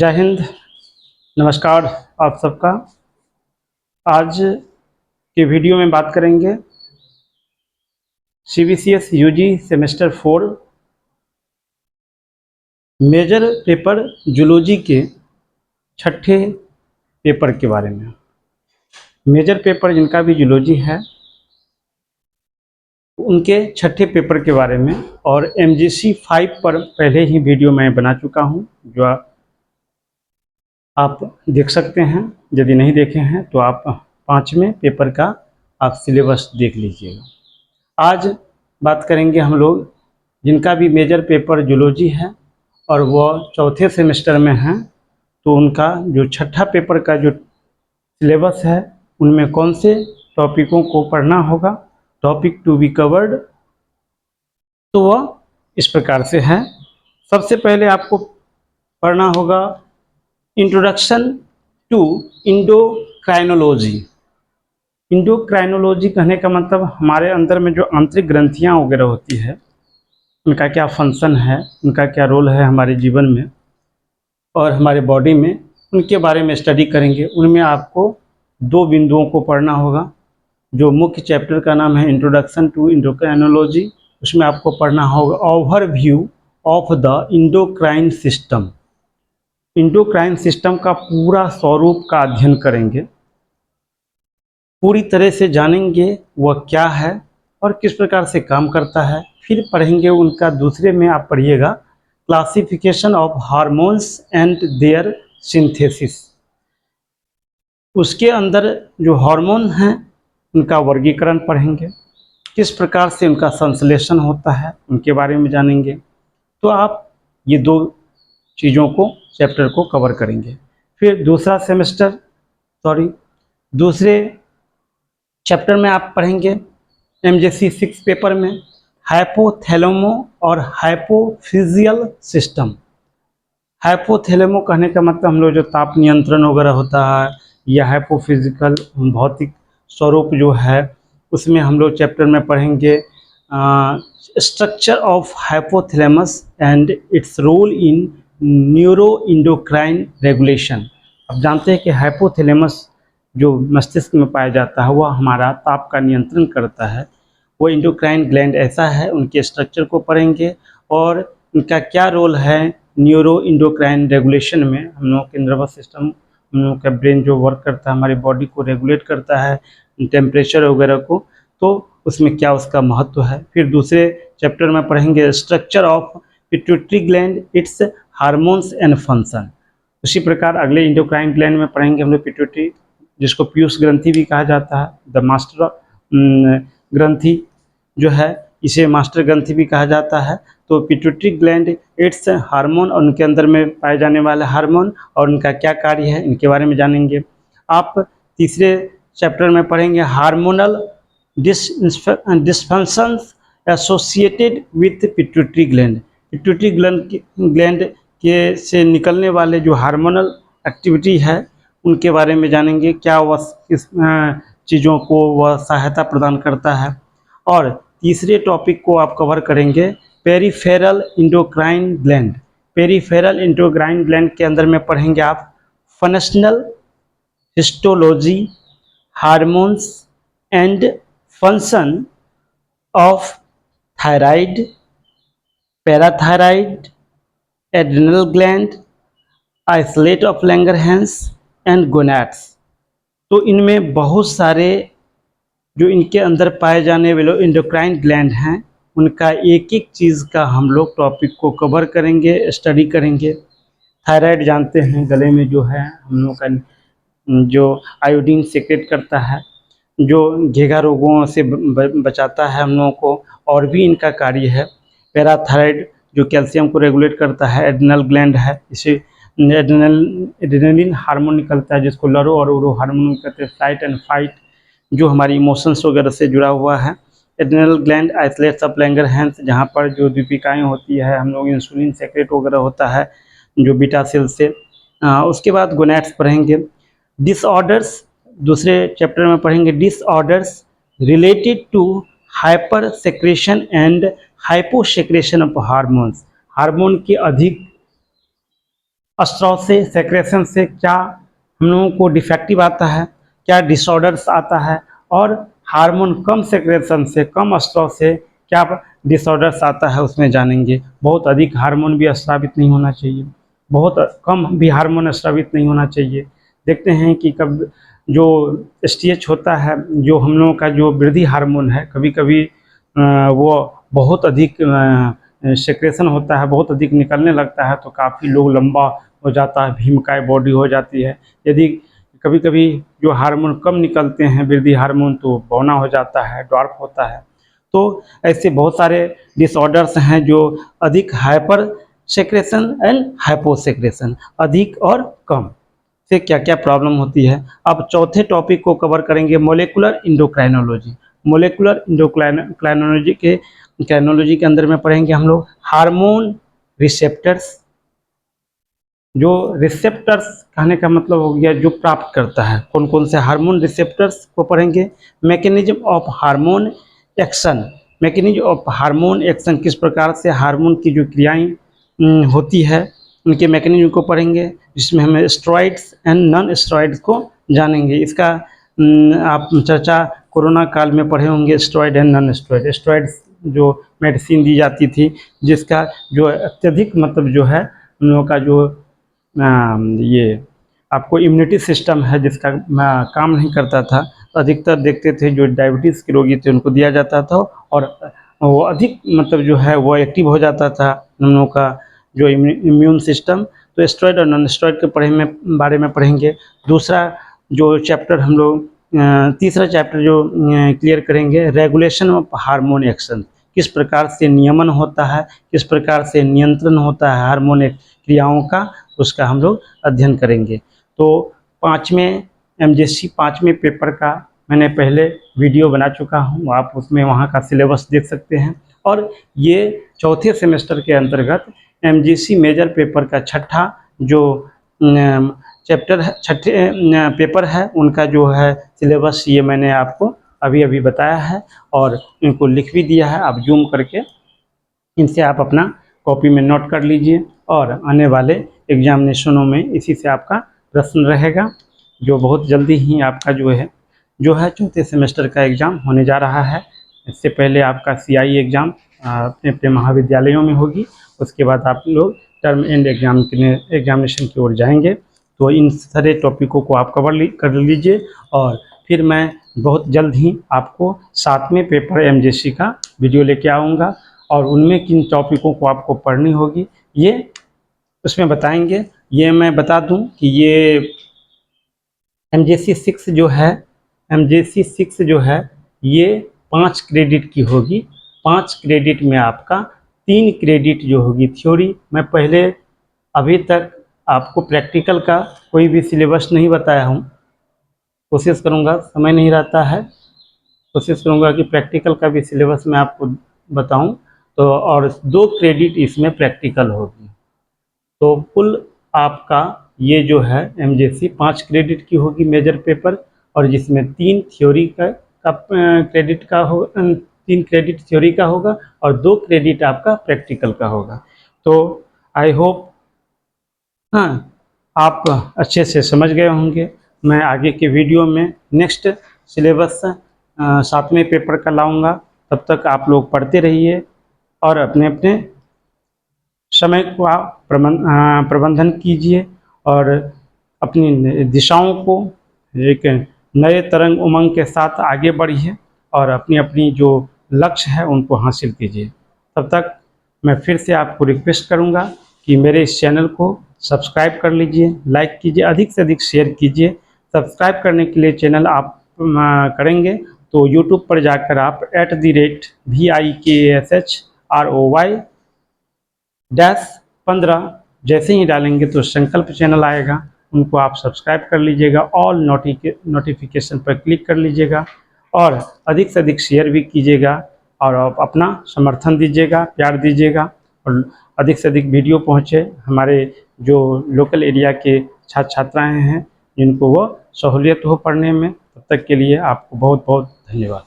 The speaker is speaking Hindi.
जय हिंद। नमस्कार आप सबका। आज के वीडियो में बात करेंगे CBCS UG semester 4 major paper zoology के छठे पेपर के बारे में। मेजर पेपर जिनका भी जूलॉजी है उनके छठे पेपर के बारे में, और MGC 5 पर पहले ही वीडियो मैं बना चुका हूं, जो आप देख सकते हैं। यदि नहीं देखे हैं तो आप 5वें पेपर का आप सिलेबस देख लीजिएगा। आज बात करेंगे हम लोग जिनका भी मेजर पेपर जूलॉजी है और वह चौथे सेमेस्टर में हैं, तो उनका जो छठा पेपर का जो सिलेबस है उनमें कौन से टॉपिकों को पढ़ना होगा, टॉपिक टू बी कवर्ड, तो वह इस प्रकार से है। सबसे पहले आपको पढ़ना होगा इंट्रोडक्शन टू इंडोक्राइनोलॉजी। इंडोक्राइनोलॉजी कहने का मतलब हमारे अंदर में जो आंतरिक ग्रंथियाँ वगैरह होती है उनका क्या फंक्शन है, उनका क्या रोल है हमारे जीवन में और हमारे बॉडी में, उनके बारे में स्टडी करेंगे। उनमें आपको 2 बिंदुओं को पढ़ना होगा। जो मुख्य चैप्टर का नाम है इंट्रोडक्शन टू इंडोक्राइनोलॉजी, उसमें आपको पढ़ना होगा overview of the endocrine system. Endocrine system का पूरा स्वरूप का अध्ययन करेंगे, पूरी तरह से जानेंगे वह क्या है और किस प्रकार से काम करता है। फिर पढ़ेंगे उनका दूसरे में आप पढ़िएगा classification of hormones and their synthesis. उसके अंदर जो हार्मोन हैं उनका वर्गीकरण पढ़ेंगे, किस प्रकार से उनका संश्लेषण होता है उनके बारे में जानेंगे। तो आप ये 2 चीज़ों को चैप्टर को कवर करेंगे। फिर दूसरे चैप्टर में आप पढ़ेंगे MGC 6 पेपर में हाइपोथैलेमो और हाइपोफिजियल सिस्टम। हाइपोथैलेमो कहने का मतलब हम लोग जो ताप नियंत्रण वगैरह होता है या हाइपोफिजिकल भौतिक स्वरूप जो है, उसमें हम लोग चैप्टर में पढ़ेंगे structure of hypothalamus and its role in neuro endocrine regulation. अब जानते हैं कि हाइपोथैलेमस जो मस्तिष्क में पाया जाता है वह हमारा ताप का नियंत्रण करता है। वो इंडोक्राइन ग्लैंड ऐसा है, उनके स्ट्रक्चर को पढ़ेंगे और उनका क्या रोल है न्यूरो इंडोक्राइन रेगुलेशन में। हम लोग के नर्वस सिस्टम, हम लोग का ब्रेन जो वर्क करता है हमारी बॉडी को रेगुलेट करता है, टेम्परेचर वगैरह को, तो उसमें क्या उसका महत्व है। फिर दूसरे चैप्टर में पढ़ेंगे structure of pituitary gland, it's hormones and function. उसी प्रकार अगले इंडोक्राइन ग्लैंड में पढ़ेंगे हम लोग पिट्यूटरी, जिसको पीयूष ग्रंथि भी कहा जाता है, द मास्टर ग्रंथि जो है इसे मास्टर ग्रंथि भी कहा जाता है। तो पिट्यूटरी ग्लैंड, इट्स हार्मोन और उनके अंदर में पाए जाने वाले हार्मोन और उनका क्या कार्य है इनके बारे में जानेंगे। आप तीसरे चैप्टर में पढ़ेंगे hormonal dysfunctions associated with pituitary gland. Pituitary gland के से निकलने वाले जो हार्मोनल एक्टिविटी है उनके बारे में जानेंगे, क्या वह किस चीज़ों को वह सहायता प्रदान करता है। और तीसरे टॉपिक को आप कवर करेंगे peripheral endocrine gland. Peripheral endocrine gland के अंदर में पढ़ेंगे आप functional histology, hormones and function of thyroid, parathyroid, adrenal gland, isolate of Langerhans and gonads. तो इनमें बहुत सारे जो इनके अंदर पाए जाने वाले इंडोक्राइन ग्लैंड हैं उनका एक एक चीज़ का हम लोग टॉपिक को कवर करेंगे, स्टडी करेंगे। थायराइड जानते हैं गले में जो है हम लोग का जो आयोडीन सेक्रेट करता है, जो घेघा रोगों से बचाता है हम लोगों को, और भी इनका कार्य है। पैराथायराइड जो कैल्शियम को रेगुलेट करता है। एड्रिनल ग्लैंड है, इसे एड्रेनलिन हार्मोन निकलता है जिसको लरो और उरो हार्मोन कहते हैं। फ्लाइट एंड फाइट जो हमारी इमोशंस वगैरह से जुड़ा हुआ है। Adrenal gland isolates of Langerhans, जहाँ पर जो दीपिकाएँ होती है हम लोग इंसुलिन सेक्रेट वगैरह होता है जो बीटा सेल से। उसके बाद गोनैड्स पढ़ेंगे। डिसऑर्डर्स दूसरे चैप्टर में पढ़ेंगे disorders related to hyper secretion and hypo secretion of hormones. Hormone के अधिक स्ट्रॉ से सेक्रेशन से क्या हम लोगों को डिफेक्टिव आता है, क्या डिसऑर्डर्स आता है, और हार्मोन कम सेक्रेशन से, कम स्ट्रॉ से क्या डिसऑर्डर्स आता है उसमें जानेंगे। बहुत अधिक हार्मोन भी स्रावित नहीं होना चाहिए, बहुत कम भी हार्मोन स्रावित नहीं होना चाहिए। देखते हैं कि कब जो STH होता है, जो हम लोगों का जो वृद्धि हार्मोन है, कभी कभी वो बहुत अधिक सेक्रेशन होता है, बहुत अधिक निकलने लगता है, तो काफ़ी लोग लंबा हो जाता है, भीमकाय बॉडी हो जाती है। यदि कभी कभी जो हार्मोन कम निकलते हैं वृद्धि हार्मोन, तो बौना हो जाता है, ड्वार्फ होता है। तो ऐसे बहुत सारे डिसऑर्डर्स हैं जो अधिक hyper secretion and hypo secretion, अधिक और कम से क्या क्या प्रॉब्लम होती है। अब चौथे टॉपिक को कवर करेंगे, मोलेकुलर इंडोक्राइनोलॉजी। मोलेकुलर इंडोक्राइनोलॉजी के अंदर में पढ़ेंगे हम लोग हार्मोन रिसेप्टर्स। जो रिसेप्टर्स कहने का मतलब हो गया जो प्राप्त करता है, कौन कौन से हार्मोन रिसेप्टर्स को पढ़ेंगे। Mechanism of hormone action, mechanism of hormone action, किस प्रकार से हार्मोन की जो क्रियाएं होती है उनके मैकेनिज्म को पढ़ेंगे, जिसमें हमें स्टेरॉइड्स एंड नॉन स्टेरॉइड्स को जानेंगे। इसका आप चर्चा कोरोना काल में पढ़े होंगे, steroid and non steroid. Steroids जो मेडिसिन दी जाती थी, जिसका जो अत्यधिक मतलब जो है उन लोगों का जो ये आपको इम्यूनिटी सिस्टम है जिसका काम नहीं करता था, तो अधिकतर देखते थे जो डायबिटीज़ के रोगी थे उनको दिया जाता था, और वो अधिक मतलब जो है वो एक्टिव हो जाता था उन लोगों का जो इम्यून सिस्टम। तो स्टेरॉइड और नॉन स्टेरॉइड के बारे में पढ़ेंगे। दूसरा जो चैप्टर हम लोग तीसरा चैप्टर जो क्लियर करेंगे, रेगुलेशन ऑफ हार्मोन एक्शन, किस प्रकार से नियमन होता है, किस प्रकार से नियंत्रण होता है हार्मोन क्रियाओं का, उसका हम लोग अध्ययन करेंगे। तो पाँचवें MJC पाँचवें पेपर का मैंने पहले वीडियो बना चुका हूँ, आप उसमें वहाँ का सिलेबस देख सकते हैं। और ये चौथे सेमेस्टर के अंतर्गत MJC मेजर पेपर का छठा जो चैप्टर है, छठे पेपर है, उनका जो है सिलेबस ये मैंने आपको अभी अभी बताया है और इनको लिख भी दिया है। आप जूम करके इनसे आप अपना कॉपी में नोट कर लीजिए, और आने वाले एग्जामिनेशनों में इसी से आपका प्रश्न रहेगा, जो बहुत जल्दी ही आपका जो है चौथे सेमेस्टर का एग्ज़ाम होने जा रहा है। इससे पहले आपका CI एग्ज़ाम अपने अपने महाविद्यालयों में होगी, उसके बाद आप लोग टर्म एंड एग्जामिनेशन की ओर जाएंगे। तो इन सारे टॉपिकों को आप कवर कर लीजिए, और फिर मैं बहुत जल्द ही आपको 7वें पेपर MJC का वीडियो लेके आऊँगा, और उनमें किन टॉपिकों को आपको पढ़नी होगी ये उसमें बताएंगे। ये मैं बता दूं कि ये MJC 6 जो है ये 5 क्रेडिट की होगी। 5 क्रेडिट में आपका 3 क्रेडिट जो होगी थ्योरी। मैं पहले अभी तक आपको प्रैक्टिकल का कोई भी सिलेबस नहीं बताया हूँ, कोशिश करूँगा, समय नहीं रहता है, कोशिश करूँगा कि प्रैक्टिकल का भी सिलेबस मैं आपको बताऊँ। तो और 2 क्रेडिट इसमें प्रैक्टिकल होगी, तो कुल आपका ये जो है MJC 5 क्रेडिट की होगी मेजर पेपर, और जिसमें 3 थ्योरी का क्रेडिट का हो, 3 क्रेडिट थ्योरी का होगा और 2 क्रेडिट आपका प्रैक्टिकल का होगा। तो आई होप आप अच्छे से समझ गए होंगे। मैं आगे के वीडियो में नेक्स्ट सिलेबस 7वें पेपर का लाऊंगा। तब तक आप लोग पढ़ते रहिए और अपने अपने समय को आप प्रबंधन कीजिए, और अपनी दिशाओं को एक नए तरंग उमंग के साथ आगे बढ़िए, और अपनी अपनी जो लक्ष्य है उनको हासिल कीजिए। तब तक मैं फिर से आपको रिक्वेस्ट करूंगा कि मेरे इस चैनल को सब्सक्राइब कर लीजिए, लाइक कीजिए, अधिक से अधिक शेयर कीजिए। सब्सक्राइब करने के लिए चैनल आप करेंगे तो यूट्यूब पर जाकर आप @VIKSHROY-15 जैसे ही डालेंगे तो संकल्प चैनल आएगा, उनको आप सब्सक्राइब कर लीजिएगा, ऑल नोटिफिकेशन पर क्लिक कर लीजिएगा, और अधिक से अधिक शेयर भी कीजिएगा, और आप अपना समर्थन दीजिएगा, प्यार दीजिएगा, और अधिक से अधिक वीडियो पहुँचे हमारे जो लोकल एरिया के छात्र छात्राएँ हैं जिनको वो सहूलियत हो पढ़ने में। तब तक के लिए आपको बहुत बहुत धन्यवाद।